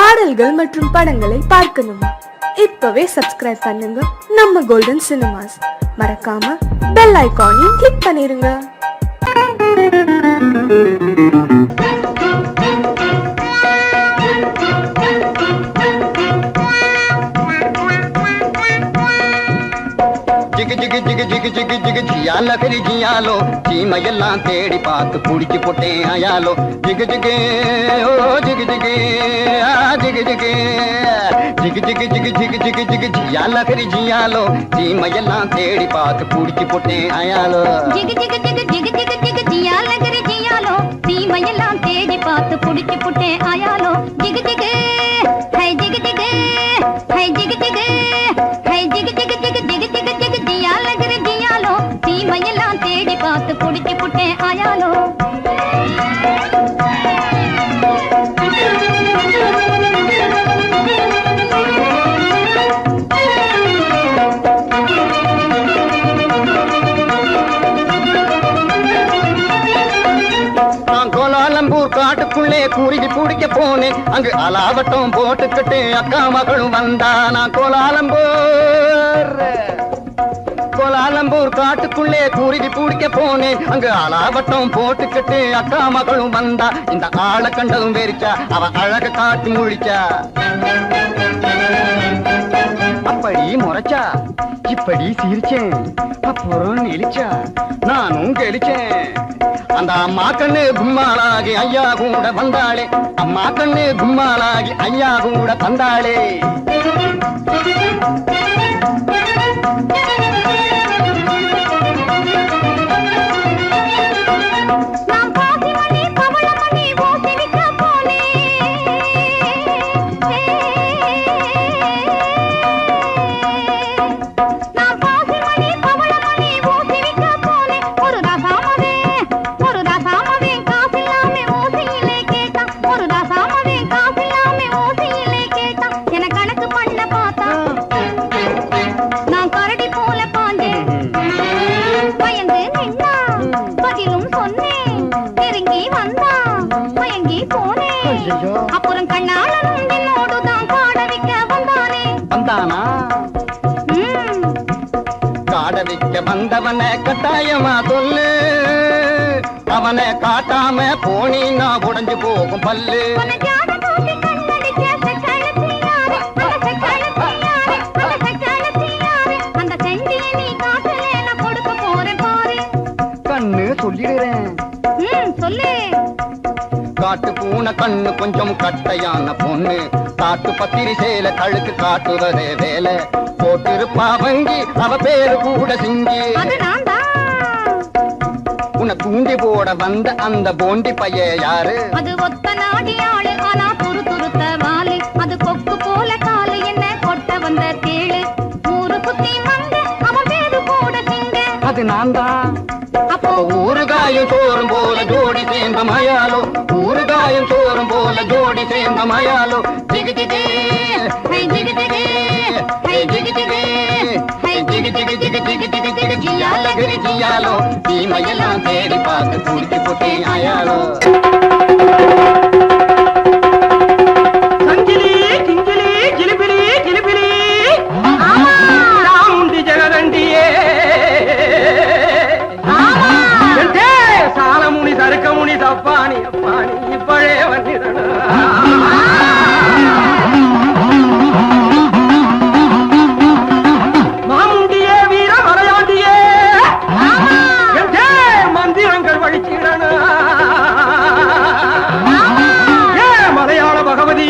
பாடல்கள் மற்றும் படங்களை பார்க்கணுமா? இப்பவே சப்ஸ்கிரைப் பண்ணுங்க நம்ம கோல்டன் சினிமாஸ். மறக்காம பெல் ஐகானையும் கிளிக் பண்ணிருங்க. ஜிகு ஜிகு ஜிகு ஜிகு ஜிகு ஜிகு ஜியால கரி ஜியாலோ சீமையெல்லாம் தேடி பார்த்து புடிச்சு போட்டேன் ஆயாலோ ஜிகு ஜிகு ஓ ஜிகு ஜிகு ஜிகு ஜிகு ஜிகு ஜிகு ஜிகு ஜிகு ஜிகு ஜிகு ஜியால கரி ஜியாலோ சீமையெல்லாம் தேடி பார்த்து புடிச்சு போட்டேன் ஆயாலோ ஜிகு ஜிகு ஜிகு ஜிகு ஜிகு ஜிகு ஜியால கரி ஜியாலோ சீமையெல்லாம் தேடி பார்த்து புடிச்சு போட்டேன் ஆயாலோ ஜிகு ஜிகு ஹை ஜிகு ஜிகு ஹை ஜிகு ஜிகு ஹை ஜிகு ஜிகு ஜிகு ஜிகு ஜிகு ஜிகு ஜியால கரி ஜியாலோ சீமையெல்லாம் தேடி பார்த்து புடிச்சு போட்டேன் ஆயாலோ காட்டுக்குள்ளே கூறிடி பிடிக்க போனேன். அங்கு அலாவட்டம் போட்டுக்கிட்டு அக்கா மகளும் வந்தா. நான் கோலாலம்பூர் காட்டுக்குள்ளே கூறிடி பிடிக்க போனேன். அங்கு அலாவட்டம் போட்டுக்கிட்டு அக்கா மகளும் வந்தா. இந்த ஆளை கண்டதும் வெறிச்சா, அவ அழக காட்டி முழிச்சா. அப்படி முறைச்சா, இப்படி சிரிச்சேன், அப்புறம் நெளிச்சா, நானும் கெளிச்சேன். அந்த அம்மா கண்ணு கும்மாளாகி ஐயா கூட வந்தாளே. அம்மா கண்ணு கும்மாளாகி ஐயா கூட வந்தாளே. அப்புறம் கண்ணாளனும் என்னோடுதான் காட வைக்க வந்தானே. வந்தானா? காட வைக்க வந்தவனை கட்டாயமா சொல்லு. அவனை காட்டாம போனீன்னா உடைஞ்சு போகும் பல்லு. அந்த செண்டிய நீ காட்டலே, நான் கொடுக்க போறேன் பாரு. கண்ணு சொல்லிடுறேன், சொல்லு. காட்டு பூனை கண்ணு கொஞ்சம் கட்டையான பொண்ணு. காட்டு பத்திரி சேல கழுக்கு காட்டுவதே வேலை. போட்டிருப்பா வங்கி, அவ பேரு கூட சிங்கி. உன்னை தூண்டி போட வந்த அந்த போண்டி பைய யாரு? அது ஒத்த நாடி ஆளு, ஆனா துரு துருத்த வாலு. அது கொக்கு போல காலு, என்ன கொட்ட வந்த தேளு. ஊரு குத்தி வந்து அவன் பேரு கூட சிங்க. அது நான் தான். அப்போ ஊறுகாயும் சோறும் போல ஜோடி சேர்ந்த மயாலோ. ஊறுகாயும் சோறும் போல ஜோடி சேர்ந்த மயாலோ. ஜிகு ஜிகு ஹை ஜிகு ஜிகு ஹை ஜிகு ஜிகு ஹை ஜிகு ஜிகு ஜிகு ஜிகு ஜிகு ஜிகு ஜியால கரி ஜியாலோ சீமையெல்லாம் தேடி பார்த்து குடிச்சு போட்டே ஆயாலோ. சங்கிலி கிங்கிலி கிளிபிலி கிளிபிலி சாமுண்டி ஜெகதண்டியே சாலமுனி சருக்கமுனி தப்பானி அப்பானி இப்பழே வந்திரன. மாமுண்டியே வீர மலையாண்டியே மந்திரங்கள் வழிச்சிடன. ஏ மலையாள பகவதி,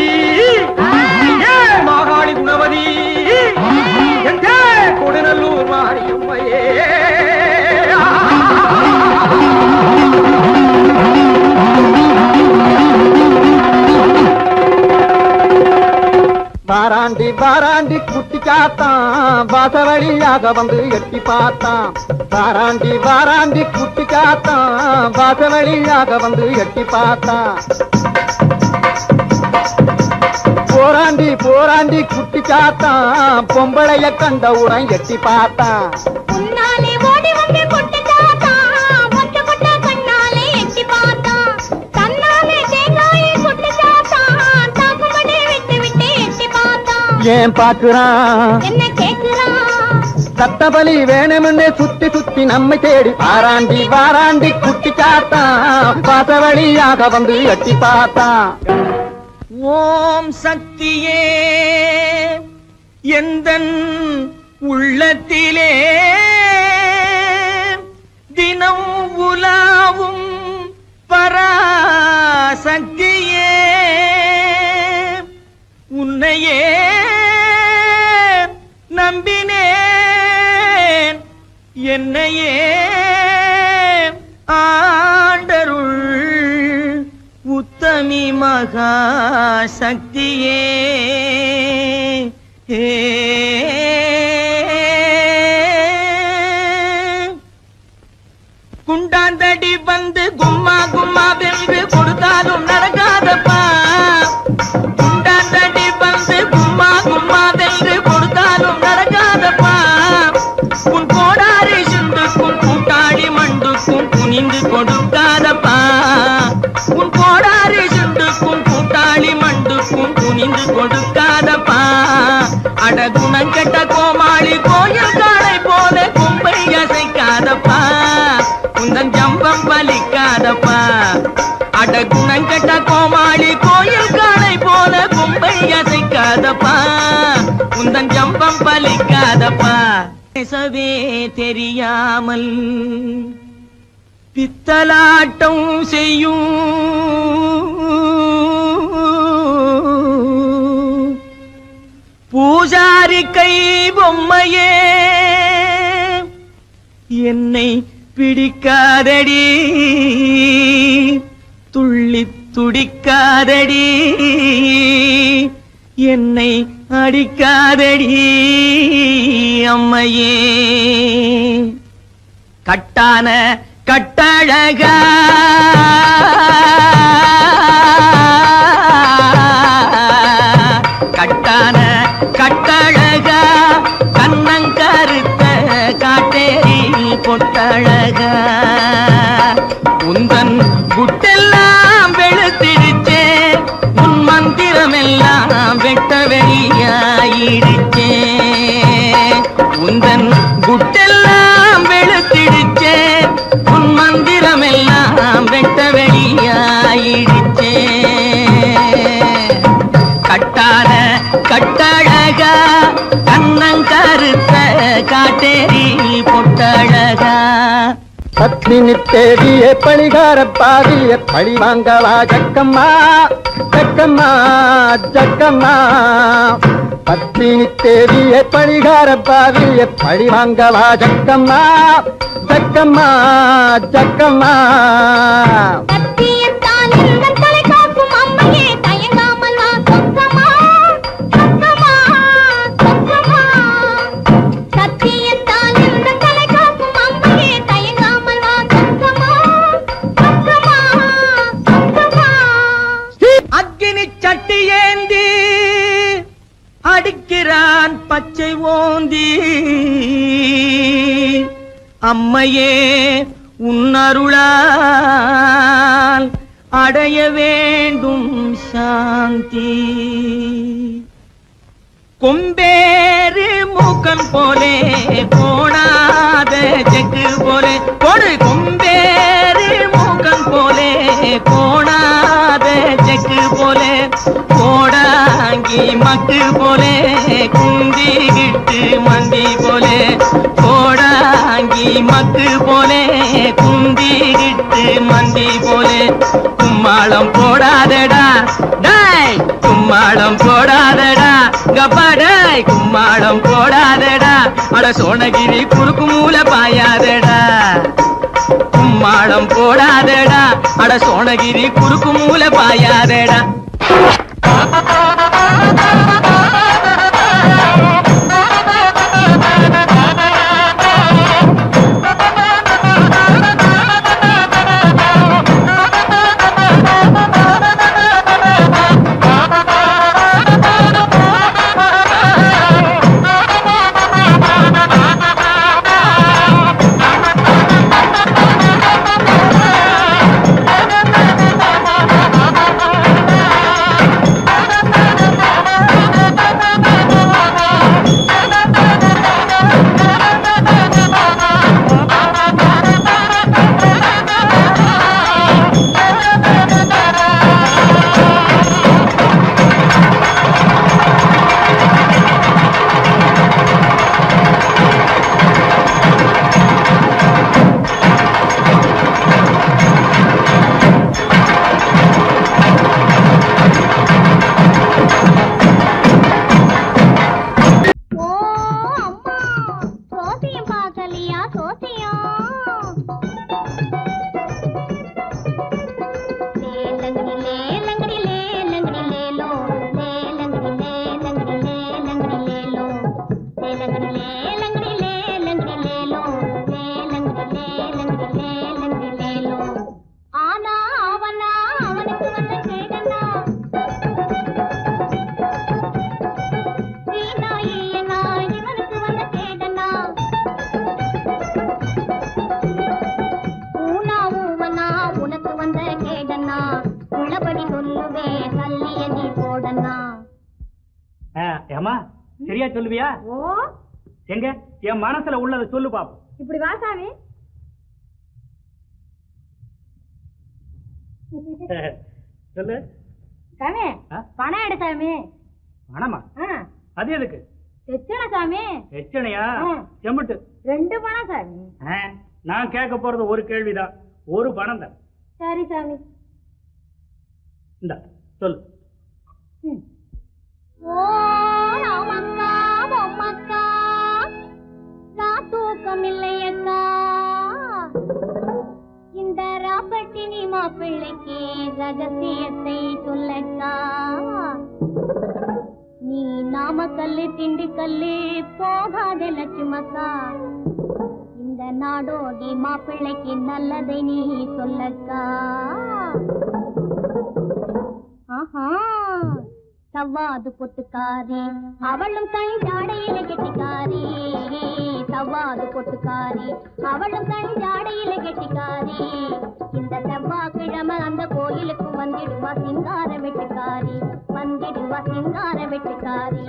ஏ மாகாளி குணவதி, கொடுநல்லூர் மாரியம்மையே. வாராண்டி வாராண்டி குட்டி காத்தான், வாசவழியாக வந்து எட்டி பார்த்தான். வாராண்டி வாராண்டி குட்டி காத்தான், வாசவழியாக வந்து எட்டி பார்த்தான். போராண்டி போராண்டி குட்டி காத்தான், பொம்பளைய கண்டவுடன் எட்டி பார்த்தான். ஏன் பாக்குறான் என்ன கேக்குறான் சத்தபலி வேணும்னு சுத்தி சுத்தி நம்மை தேடி வாராண்டி வாராண்டி குட்டி சாத்தான் பாச வழியாக வந்து எட்டி பார்த்தான் ஓம் சக்தியே எந்தன் உள்ளத்திலே தினம் உலாவும் பராசக்தியே உன்னையே நம்பினேன் என்னையே ஆண்டருள் உத்தமி மகா சக்தியே குண்டாந்தடி வந்து கும்மா கும்மா வென்று கொடுத்தாலும் நடக்காதப்பா குண்டாந்தடி வந்து கும்மா கும்மா வென்று கொடுத்தாலும் நடக்காதப்பா உன் கோடாரி சுண்டுக்கும் கூட்டாளி மண்டுக்கும் குனிந்து கொடுக்காதப்பா உன் கோடாரி சுண்டுக்கும் கூட்டாளி மண்டுக்கும் குனிந்து கொடுக்காதப்பா அட குணங்கெட்ட கோமாளி கோயில் காளை போல கொம்பை அசைக்காதப்பா உந்தன் ஜம்பம் பலிக்காதப்பா அட குணங்கெட்ட கோமாளி கோயில் காளை போல கொம்பை அசைக்காதப்பா உந்தன் ஜம்பம் பலிக்காதப்பா பேசவே தெரியாமல் பித்தலாட்டம் செய்யும் பூஜாரி கை பொம்மையே என்னை பிடிக்காதடி துள்ளி துடிக்காதடி என்னை அடிக்காதடி அம்மையே கட்டான கட்டழகா கட்டான கட்டழகா கண்ணங்கருத்த காட்டேரி பொட்டழகா உந்தன் குட்டெல்லாம் வெளுத்திடுச்சே உன் மந்திரமெல்லாம் வெட்ட வெளியாயிடுச்சே உந்தன் குட்டெல்லாம் வெளுத்திடுச்சே உன் மந்திரமெல்லாம் வெட்ட வெளியாயிடுச்சே கட்டான கட்டழகா கண்ணங்கருத்த காட்டேரி பொட்டழகா பத்மினி தேடிய பழிகார பாதிய பழி வாங்கவா ஜக்கம்மா ஜக்கம்மா ஜக்கம்மா பத்மினி தேடிய பழிகார பாதிய பழி வாங்கவா ஜக்கம்மா ஜக்கம்மா ஜக்கம்மா சத்தியத்தான் எங்கள் தலை காக்கும் அம்மையே தயங்காமல் வா சொக்கமா சொக்கமா சொக்கமா சத்தியத்தான் எங்கள் தலை காக்கும் அம்மையே தயங்காமல் வா சொக்கமா சொக்கமா சொக்கமா அக்கினி சட்டி ஏந்தி அடிக்கிறான் பச்சை ஓந்தி அம்மையே உன்னருளால் அடைய வேண்டும் சாந்தி கொம்பேறு மூக்கன் போலே கோணாத செக்கு போலே கொடு கொம்பேறு மூக்கன் போலே கோணாத செக்கு போலே கோடாங்கி மக்கு போலே குந்திகிட்டு மந்தி போலே கோடாங்கி மக்கு போலே குந்திகிட்டு மந்தி போலே கும்மாளம் போடாதடா டாய் கும்மாளம் போடாதடா கப்பாடாய் கும்மாளம் போடாதடா அட சோனகிரி குறுக்கு மூல பாயாதடா கும்மாளம் போடாதடா அட சோனகிரி குறுக்கு மூல பாயாதடா தன்னா. ஏமா சரியா சொல்லுவியா? ஓ எங்க என் மனசுல உள்ளதை சொல்லு பாப்போம். இப்படி வா சாமி. சொல்லு சாமி பணம் எடு சாமி. பணமா? அது எதுக்கு? எச்சனை சாமி. எச்சனையா? செம்பிட்டு 2 பணம் சாமி. நான் கேட்க போறது ஒரு கேள்விதான், ஒரு பணம் தான். சரி சாமி. இந்த சொல்லு. ஓ ராமக்கா பொம்மக்கா தூக்கம் இல்லையக்கா, இந்த ராப்பட்டினி மாப்பிள்ளைக்கு ரகசியத்தை சொல்லக்கா. நீ நாமக்கல்லு திண்டுக்கல்லு போகாத லட்சுமக்கா, இந்த நாடோடி மாப்பிள்ளைக்கு நல்லதை நீ சொல்லக்கா. ஆஹா சவ்வாது பொட்டுக்காரி அவளும் கண் ஜாடையில கெட்டிக்காரி, சவ்வாது பொட்டுக்காரி அவளும் கண் ஜாடையில கெட்டிக்காரி. இந்த செவ்வாய்க்கிழமை அந்த கோயிலுக்கு வந்திடுவா சிங்கார வெட்டுக்காரி, வந்திடுவா சிங்கார வெட்டுக்காரி.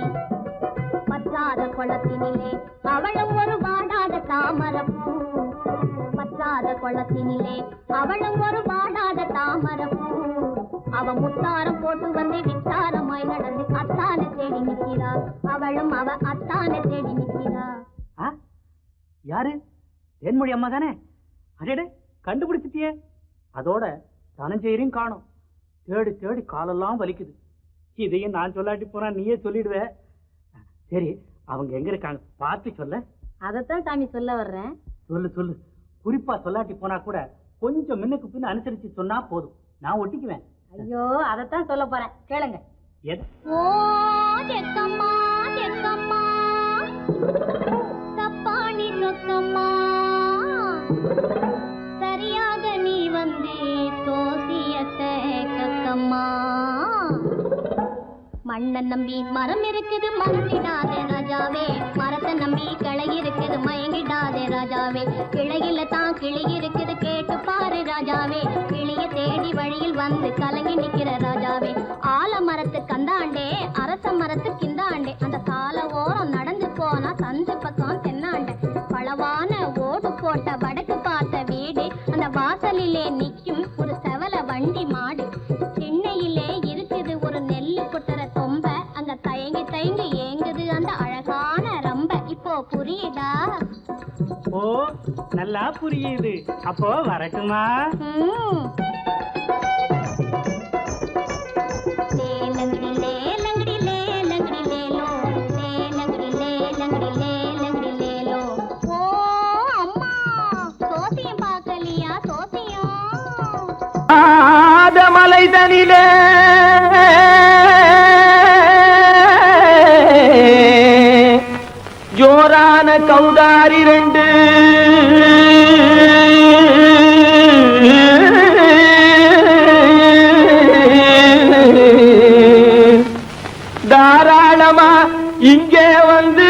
பற்றாத குளத்தினிலே அவளும் ஒரு வாடாத தாமரப்பூ, பற்றாத குளத்தினிலே அவளும் ஒரு வாடாத தாமரப்பூ. அவ முத்தாரம் போட்டு வந்து வித்தாரமாய் நடந்து அத்தானை தேடி நிற்கிறா, அவளும் அவ அத்தானை தேடி நிற்கிறா. யாரு? தேன்மொழி அம்மா தானே? அடே கண்டுபிடிச்சிட்டியே. அதோட தனஞ்செயரையும் காணும். தேடி தேடி காலெல்லாம் வலிக்குது. இதையும் நான் சொல்லாட்டி போனா நீயே சொல்லிடுவே. சரி அவங்க எங்க இருக்காங்க பார்த்து சொல்ல. அதத்தான் சாமி சொல்ல வர்றேன். சொல்லு சொல்லு. குறிப்பா சொல்லாட்டி போனா கூட கொஞ்சம் முன்னுக்கு பின்ன அனுசரிச்சு சொன்னா போதும், நான் ஒட்டிக்குவேன். ஐயோ அதத்தான் சொல்ல போறேன் கேளுங்க. ஓ தெக்கம்மா தெக்கம்மா தப்பாணி சொக்கம்மா, சரியாக நீ வந்து தோசியத்தை கக்கம்மா. மண்ணை நம்பி மரம் இருக்குது மறந்திடாதே ராஜாவே, மரத்தை நம்பி கிளை இருக்குது மயங்கிடாதே ராஜாவே. கிளையில தான் கிளி இருக்குது கேட்டு பாரு ராஜாவே, கிளிய தேடி வழியில் வந்து கலங்கி நிக்கிற ராஜாவே. ஆல மரத்து கந்தாண்டே அரச மரத்து கிந்தாண்டே, அந்த சால ஓரம் நடந்து போனா சந்து பக்கம் தென்னாண்டே. பளவான ஓடு போட்ட வடக்கு பார்த்த வீடு, அந்த வாசலிலே நிக்கும் ஒரு செவல வண்டி மாடு. திண்ணையிலே இருக்குது ஒரு நெல்லு கொட்டுற தொம்ப, அங்க தயங்கி தயங்கி ஏங்குது அந்த அழகான ரம்ப. இப்போ புரியுதா? ஓ நல்லா புரியுது. அப்போ வரட்டுமா? லேலங்கடி லேலங்கடி லேலங்கடி லேலோ, லேலங்கடி லேலங்கடி லேலங்கடி லேலோ. ஓ அம்மா சோசியம் பார்க்கலையா? சோசியம் மலைதனிலே ஜோரான கௌதாரி 2 தாராளமா இங்கே வந்து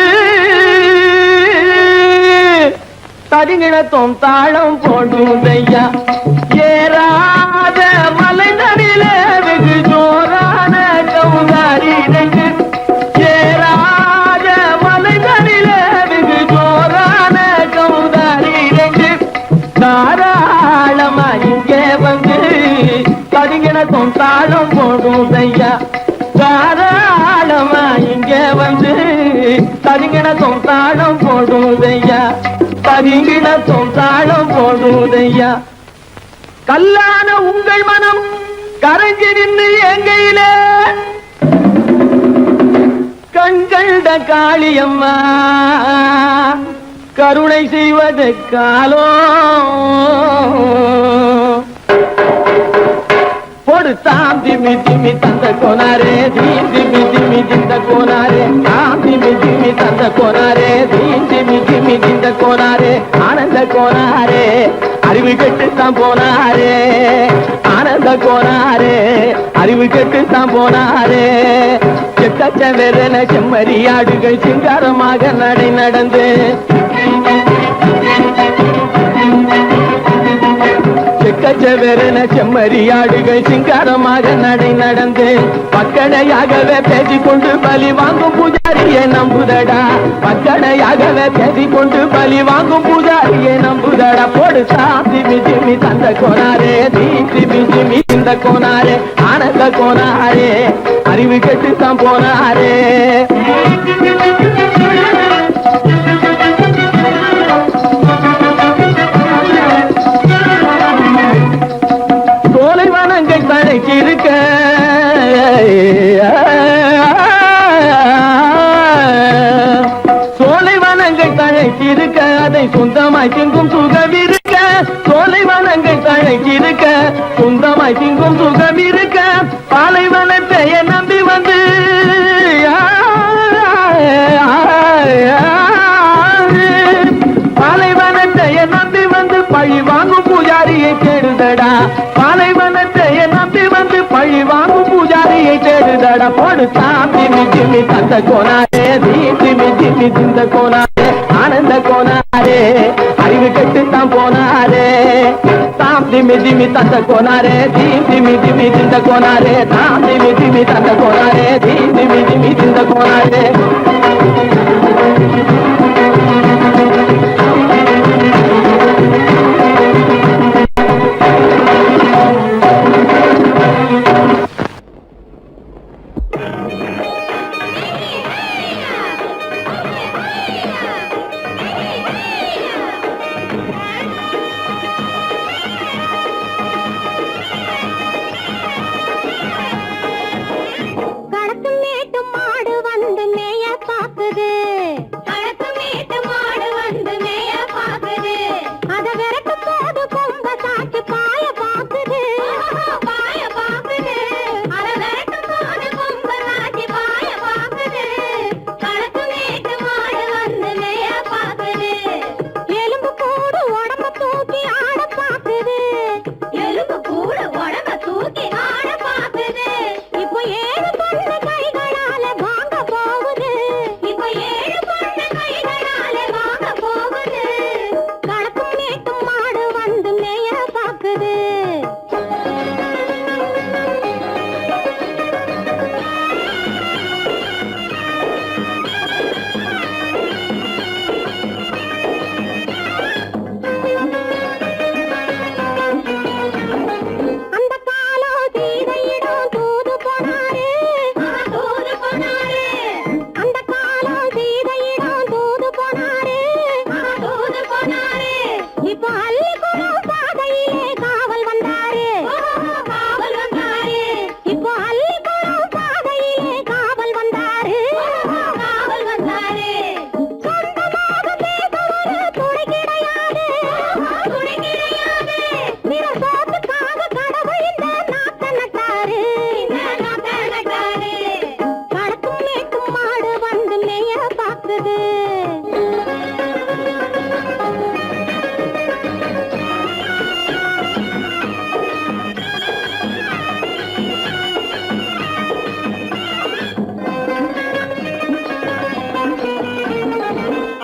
தடிங்கிணத்தும் தாளம் போடுதையா. ஏறாத மலைதனிலே வெகு ஜோரான கௌதாரி 2, ஏறாத மலைதனிலே வெகு ஜோரான கௌதாரி 2, தாராளமா இங்கே வந்து தடிங்கிணத்தும் தாளம் போடுதையா. தாராளமா இங்கே வந்து தடிங்கிணத்தும் தாளம் போடுதையா, தடிங்கிணத்தும் தாளம் போடுதையா. கல்லான உங்கள் மனம் கரைஞ்சி நின்று எங்கையிலே கண்கண்ட காளியம்மா கருணை செய்வது காலோ. பொடு தாம் திமி திமி தந்த கோனாரே, தீம் திமி திமி திந்த கோனாரே, தாம் திமி திமி தந்த கோனாரே, தீம் திமி திமி திந்த கோனாரே, ஆனந்த கோனாரே அறிவு கெட்டுத்தான் போனாரே, ஆனந்த கோனாரே அறிவு கெட்டுத்தான் போனாரே. செக்கச்ச வெறன செம்மறியாடுகள் சிங்காரமாக நடை நடந்து, செக்கச்செவரென செம்மறியாடுகள் சிங்காரமாக நடை நடந்து பக்கடையாகவே பேசிக்கொண்டு பலி வாங்கும் பூஜாரியை நம்புதடா. பக்கடையாகவே பேசிக்கொண்டு பலி வாங்கும் பூஜாரியை நம்புதடா. போடு சாமி ஜிமி தந்த கோனாரே, தீமி ஜிமி இந்த கோனாரே, ஆனந்த கோனாரே, அறிவு கெட்டுத்தான் போனாரே. சோலைவனங்கள் தழைச்சிருக்க சோலைவனங்கள் தழைச்சிருக்க அதை சொந்தமாய் திங்கும் சுகம் இருக்க. சோலைவனங்கள் தழைச்சிருக்க சொந்தமாய் திங்கும் சுகம் இருக்க. பாலைவனத்தை நம்பி வந்து பாலைவனத்தை நம்பி வந்து பழி வாங்கும் பூஜாரியை தேடுதடா. பாலைவனத்தை நம்பி வந்து பழி வாங்கும் பூஜாரியை தேடுதடா. போடு சாமி ஜிமி தந்த கோனாரே, தீமி ஜிமி திந்த கோனாரே, ஆனந்த கோனாரே, அறிவு கெட்டுத்தான் போனாரே. சாமி ஜிமி தந்த கோனாரே, தீமி ஜிமி திந்த கோனாரே, சாமி ஜிமி தந்த கோனாரே, தீமி ஜிமி திந்த கோனாரே.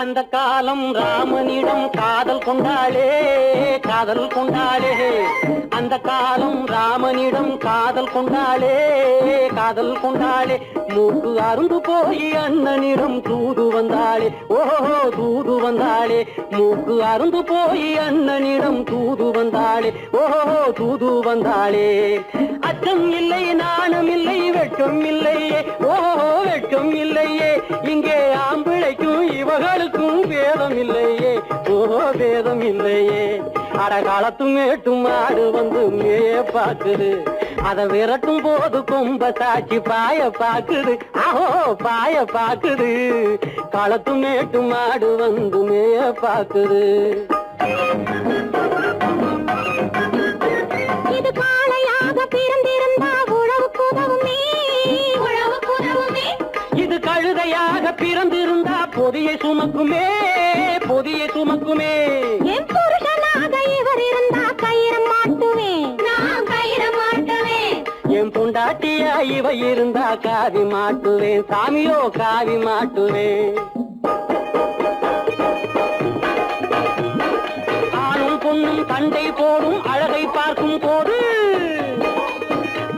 அந்த காலம் ராமனிடம் காதல் கொண்டாளே, காதல் கொண்டாளே. அந்த காலம் ராமனிடம் காதல் கொண்டாளே, காதல் கொண்டாளே. மூக்கு அருந்து போய் அண்ணனிடம் தூது வந்தாளே, ஓஹோ தூது வந்தாளே. மூக்கு அருந்து போய் அண்ணனிடம் தூது வந்தாளே, ஓஹோ தூது வந்தாளே. அச்சம் இல்லை, நாணம் இல்லை, வெட்கம் இல்லையே, ஓஹோ வெட்கம் இல்லையே. இங்கே ஆம்பிளைக்கும் இவர்களுக்கும் வேதம் இல்லையே, ஓஹோ வேதம் இல்லையே. அடகாலத்தும் மேட்டும் மாடு வந்து மேய பாக்குது, அதை விரட்டும் போது கொம்ப சாட்சி பாய பாக்குது, ஆஹோ பாய பாக்குது. களத்தும் மேட்டும் மாடு வந்து மேய பாக்குது. இது காளையாக பிறந்திருந்தா உழவுக்கு உதவுமே, உழவுக்கு உதவுமே. இது கழுதையாக பிறந்திருந்தா பொதியை சுமக்குமே, பொதியை சுமக்குமே. என் புருஷனாக இவர் இருந்தா கயிறம் மாட்டுவேன், நான் கயிறம் மாட்டுவேன். என் பொண்டாட்டியா இவ இருந்தா காவி மாட்டுவேன், சாமியோ காவி மாட்டுவேன். ஆணும் பொண்ணும் சண்டை போடும் அழகை பார்க்கும் போது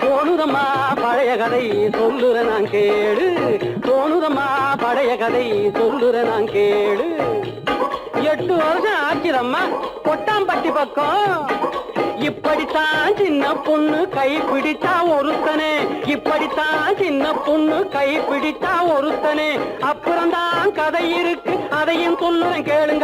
தோணுதம்மா பழைய கதை சொல்லுற நான் கேளு, தோணுதம்மா பழைய கதை சொல்லுற நான் கேளு. 8 வருஷம் ஆச்சுதம்மா கொட்டாம்பட்டி பக்கம். இப்படித்தான் சின்ன பொண்ணு கை பிடிச்சா ஒருத்தனே, இப்படித்தான் சின்ன பொண்ணு கை பிடிச்சா ஒருத்தனே. அப்புறம்தான் கதை இருக்கு, அதையும் சொல்லுறேன் கேளுங்க.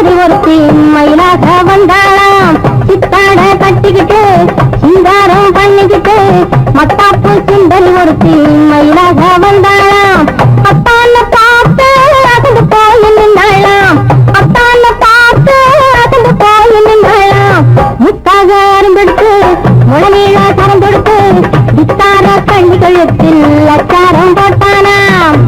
சுந்தரி ஒருத்தி மயிலாக வந்தாளாம் சித்தாட கட்டிக்கிட்டு சிங்காரம் பண்ணிக்கிட்டு மத்தாப்பு சுந்தரி ஒருத்தி மயிலாக வந்தாளாம் அத்தான பார்த்து அகந்து போய் நின்றாளாம் அத்தான பார்த்து அகந்து போய் நின்றாளாம் முத்தாக அருந்தெடுத்து முழநீள கரந்தெடுத்து வித்தார கண்ணி கழுத்தில் அச்சாரம் போட்டானாம்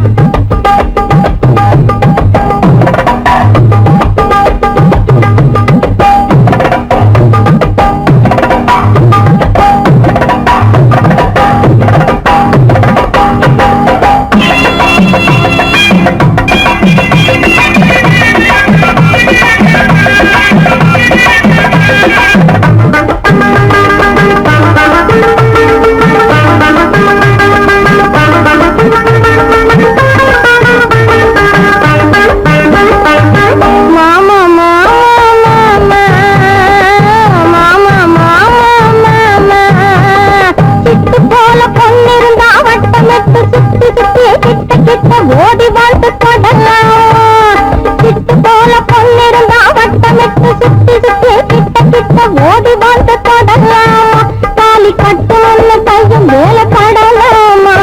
ஓடி வாழ்ந்து தொடலாம் சிட்டு போல பொன்னிருந்தா வட்டமிட்டு சுத்தி சுத்தி கிட்ட கிட்ட ஓடி வாழ்ந்து தொடலாம் தாலி கட்டு நல்ல கையும் வேலை படலாமா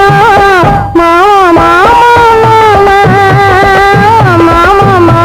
மாமா மாமா மாமா மாமா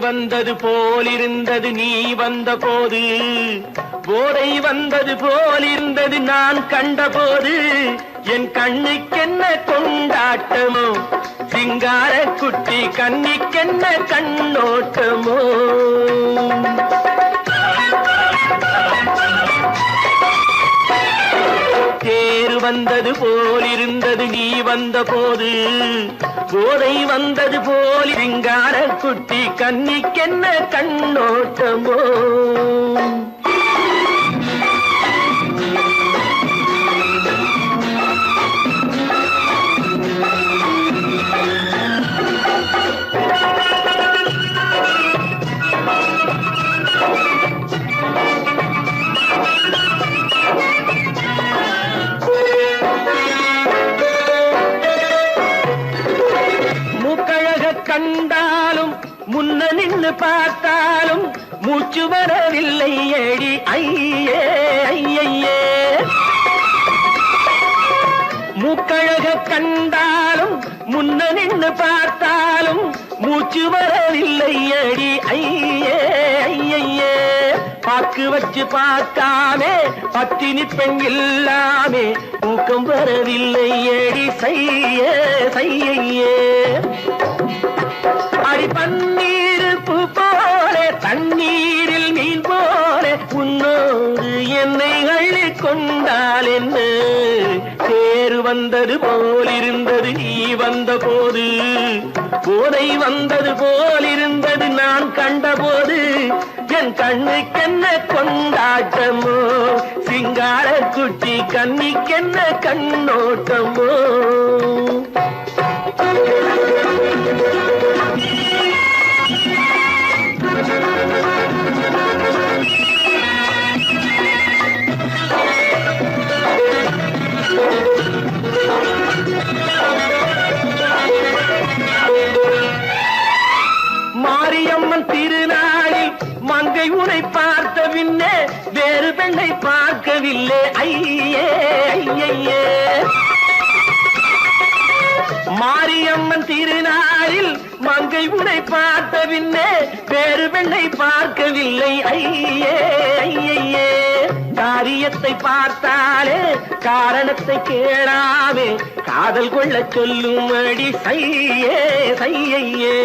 வந்தது போலிருந்தது நீ வந்த போது போதை வந்தது போலிருந்தது நான் கண்டபோது என் கண்ணுக்கென்ன கொண்டாட்டமோ சிங்கார குட்டி கண்ணிக்கென்ன கண்ணோட்டமோ தேர் வந்தது போலிருந்தது நீ வந்த போது போதை வந்தது போல் சிங்கார குட்டி கண்ணிக்கென்ன கண்ணோட்டமோ கண்டாலும் முன்ன நின்று பார்த்தாலும் மூச்சு வரவில்லை ஏடி ஐயே ஐயே மூக்கழக கண்டாலும் முன்ன நின்று பார்த்தாலும் மூச்சு வரவில்லை ஏடி ஐயே ஐயே பாக்கு வச்சு பார்க்காமே பத்தினி பெண் இல்லாமே தூக்கம் வரவில்லை ஏடி செய்ய செய்யே அடி பன்னீர் பூ போல தண்ணீரில் மீன் போல உன்னோடு என்னை அள்ளி கொண்டால் என்ன தேர் வந்தது போலிருந்தது நீ வந்த போது போதை வந்தது போலிருந்தது நான் கண்டபோது என் கண்ணுக்கென்ன கொண்டாட்டமோ சிங்கார குட்டி கண்ணிக்கென்ன கண்ணோட்டமோ மாரியம்மன் திருநாளில் மங்கை உனை பார்த்த பின்னே வேறு பெண்ணை பார்க்கவில்லை ஐயே ஐயே. மாரியம்மன் திருநாளில் மங்கை உன்னை பார்த்த பின்னே வேறு பெண்ணை பார்க்கவில்லை ஐயே ஐயே. காரியத்தை பார்த்தாலே காரணத்தை கேளாமே காதல் கொள்ள சொல்லும்படி சையே சையே.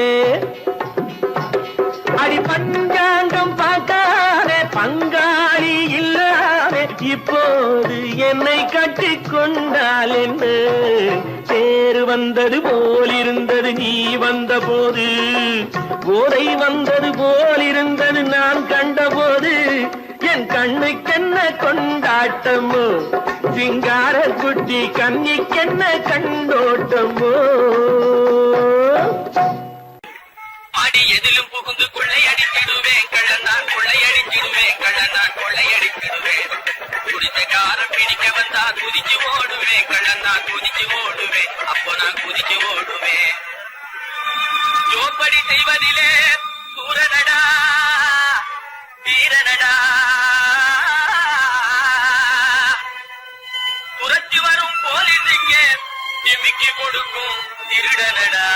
அடி பஞ்சாங்கம் பார்க்காதே பங்காளி இல்லாமே இப்போது என்னை கட்டிக்கொண்டால் என்று பேரு வந்தது போலிருந்தது நீ வந்த போது போதை வந்தது போலிருந்தது நான் கண்டபோது என் கண்ணுக்கென்ன கொண்டாட்டமோ சிங்கார குட்டி கண்ணிக்கென்ன கண்டோட்டமோ. அடி எதிலும் புகுந்து கொள்ளையடிச்சிடுவேன் கள்ளந்தான் கொள்ளையடிச்சிடுவேன் கள்ளந்தான் கொள்ளையடிச்சிடுவேன். குடித்த காரம் பிடிக்க வந்தா குதிச்சு ஓடுவேன் கள்ளந்தான் குதிச்சு ஓடுவேன் அப்போ நான் குதிச்சு ஓடுவேன். ஜோப்படி செய்வதிலே சூரனடா வீரனடா புரட்சி வரும் போலீஸுக்கு நிமிக்கி கொடுக்கும் திருடனடா.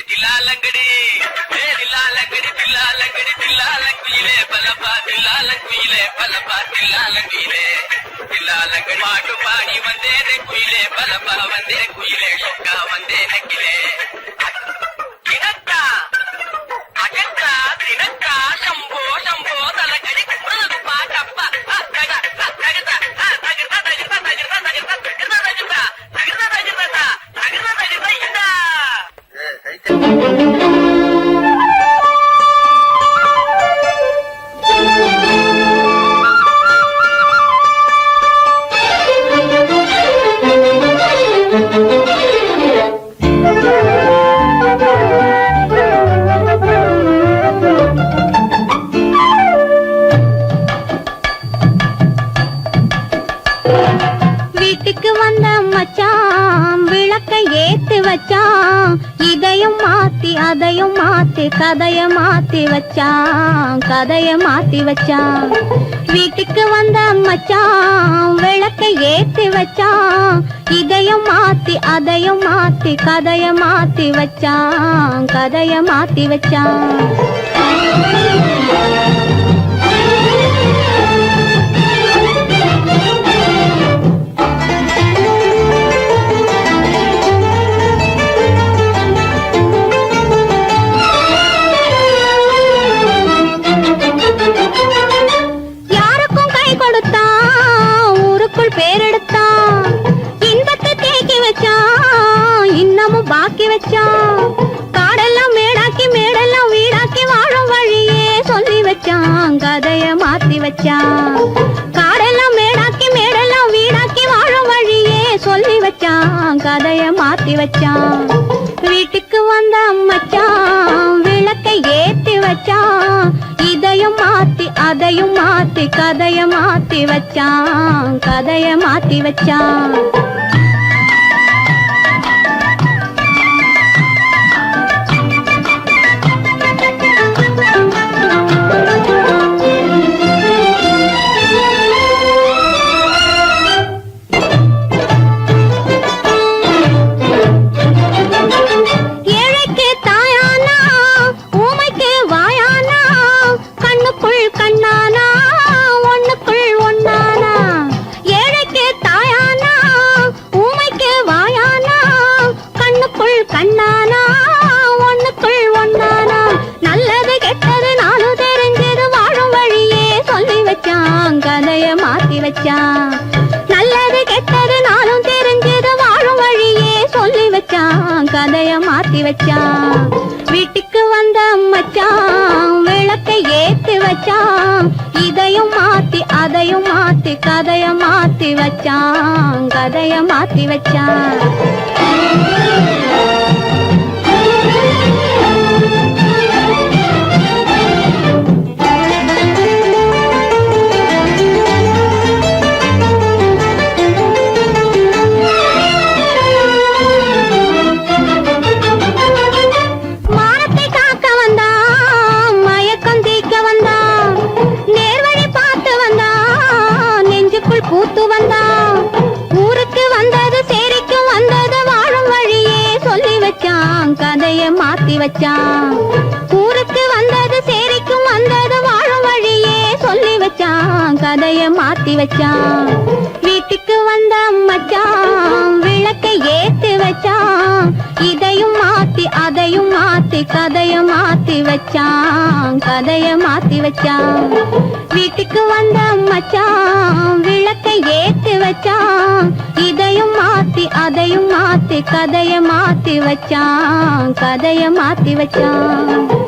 தில்லாலங்கடி தில்லாலங்கடி தில்லாலங்கடி தில்லாலங்குயிலே பலப்பா தில்லாலங்குயிலே பலப்பா தில்லாலங்குயிலே தில்லாலங்கடி பாட்டு பாடி வந்தேனே குயிலே பலப்பா வந்தே குயிலே சொக்கா வந்தே நக்கிலே. தினக்கா அகக்கா தினக்கா சம்போ சம்போ தலகடி குடுது பாட்டப்பா தகதா தகதா தகதா தகதா தகதா தகதா தகதா தகதா தகதா தகதா தகதா தகதா இதா. வீட்டுக்கு வந்த மச்சான் விளக்கை ஏத்தி வச்சான் இதையும் மாத்தி அதையும் மாத்தி கதைய மாத்தி வச்சான் கதைய மாத்தி வச்சான். வீட்டுக்கு வந்த மச்சான் விளக்கை ஏத்தி வச்சான் இதையும் மாத்தி அதையும் மாத்தி கதைய மாத்தி வச்சான் கதைய மாத்தி வச்சான். யாருக்கும் கை கொடுத்தான் ஊருக்குள் பேரெடுத்தான் இன்பத்தை தேக்கி வச்சான் இன்னமும் பாக்கி வச்சான். காடெல்லாம் மேடாக்கி மேடெல்லாம் வீடாக்கி வாழும் வழியே சொல்லி வச்சான் கதைய மாத்தி வச்சான். காடெல்லாம் மேடாக்கி மேடெல்லாம் வீடாக்கி வாழும் வழியே சொல்லி வச்சான் கதைய மாத்தி வச்சான். வீட்டுக்கு வந்த மச்சான் விளக்கை ஏத்தி வச்சான் இதையும் மாத்தி அதையும் மாத்தி கதைய மாத்தி வச்சான் கதைய மாத்தி வச்சான். ஏழைக்கு தாயானா ஊமைக்கு வாயானா கண்ணுக்குள் கண்ணானா ஒண்ணுக்குள் ஒண்ணானா. ஏழைக்கு தாயானா ஊமைக்கு வாயானா கண்ணுக்குள் கண்ணானா ஒண்ணுக்குள் ஒண்ணானா. நல்லது கெட்டது நானும் தெரிஞ்சது வாழும் வழியே சொல்லி வச்சான் கதைய மாத்தி வச்சான். நல்லது கெட்டது நானும் தெரிஞ்சது வாழும் வழியே சொல்லி வச்சான் கதைய மாத்தி வச்சான். வீட்டுக்கு வந்த மச்சான் விளக்கை ஏத்தி வச்சான் இதையும் மாத்தி அதையும் மாத்தி கதைய மாத்தி வச்சான் கதைய மாத்தி வச்சான். கதைய மாத்தி வச்சான் ஊருக்கு வந்தது சேரிக்கும் வந்தது வாழும் வழியே சொல்லி வச்சான் கதைய மாத்தி வச்சான் வீட்டுக்கு வந்த மச்சான் விளக்கை ஏத்தி வச்சான் இதையும் மாத்தி அதையும் மாத்தி கதைய மாத்தி வச்சான் கதைய மாத்தி வச்சான் வீட்டுக்கு வந்த மச்சான் விளக்கை ஏத்தி வச்சான் இதையும் மாத்தி அதையும் மாத்தி கதைய மாத்தி வச்சான் கதைய மாத்தி வச்சான்